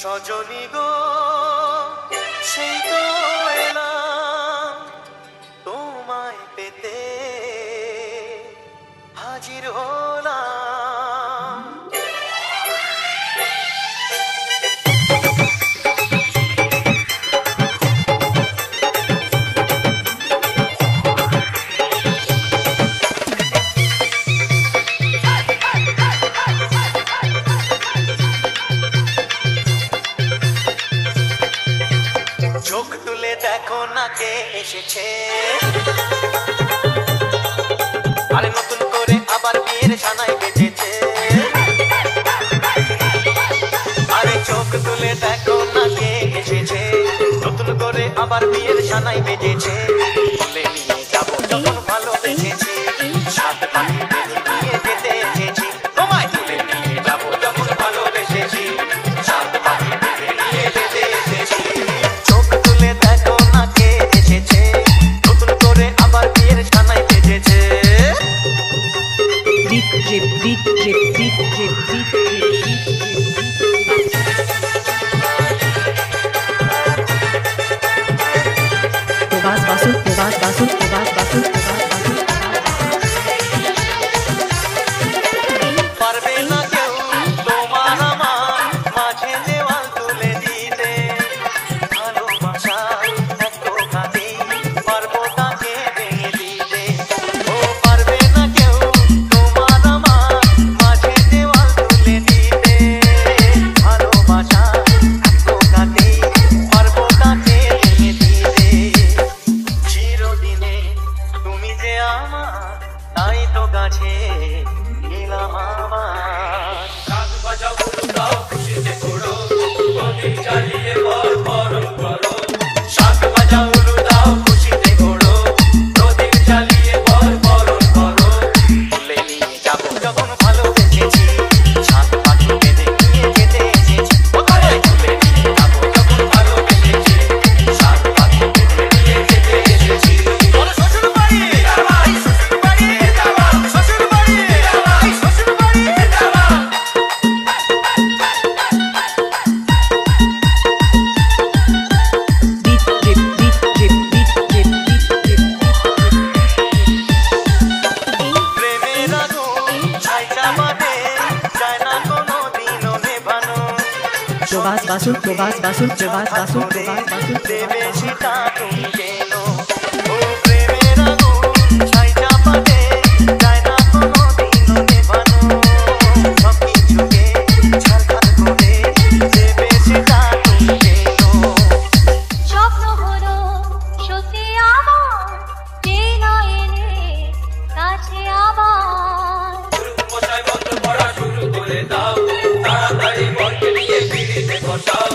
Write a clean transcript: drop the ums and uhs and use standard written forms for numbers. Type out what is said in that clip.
সজনী গো সেই তো এলাম তোমায় পেতে হাজির হলাম। চোখ তুলে দেখো না কে এসেছে, আরে নতুন করে আবার বিয়ের সানাই বেজেছে। আরে চোখ তুলে দেখো না কে এসেছে, নতুন করে আবার বিয়ের সানাই বেজেছে। তুলে নিয়ে যাবো যখন ভালোবেসেছি, সাত পাখি বেঁধে নিয়ে যেতে এসেছি। তোমায় তুলে নিয়ে যাবো যখন ভালোবেসেছি, সাত পাখি বেঁধে নিয়ে যেতে এসেছি। চোখ তুলে দেখো না কে এসেছে, নতুন করে আবার বিয়ের সানাই বেজেছে। পারবে না কেউ তোমার আমার মাঝে দেওয়াল তুলে দিতে, ভালোবাসা এক কথাতেই পারবো তাকে ভেঙে দিতে। ও পারবে না কেউ তোমার আমার মাঝে দেওয়াল তুলে দিতে, ভালোবাসা এক কথাতেই পারবো তাকে ভেঙে দিতে। চিরদিনে তুমি যে আমার, তাই তো গাছে গেলাম আবার। শাক ভাজা উলু দাও খুশিতে করো, প্রদীপ জ্বালিয়ে বরণ করো। শাক ভাজা উলু দাও খুশিতে করো, প্রদীপ জ্বালিয়ে বরণ করো। তুলে নিয়ে যাবো যখন ভালোবেসেছি, সাত পাখি বেঁধে নিয়ে যেতে এসেছি। কোথায় তুলে নিয়ে যাবো যখন ভালোবেসেছি, সাত পাখি বেঁধে নিয়ে যেতে এসেছি। শ্বশুর বাড়ি শ্বশুর বাড়ি শ্বশুর বাড়ি শ্বশুর বাড়ি। প্রেমের আগুন ছাই চাপাতে যায় না কোনো দিনও নেভানো। দেবে সেটা তুমি কেন? ও প্রেমের আগুন ছাই চাপাতে যায় না কোনো দিনও নেভানো। সবকিছুকে ছারখার করে দেবে সেটা তুমি কেন? স্বপ্ন হলো সত্যি আমার, কে না এলে কাছে আবার। মশাই বন্ধ পড়া শুরু করে দাও, তাড়াতাড়ি বরকে নিয়ে ফিরিতে বসাও।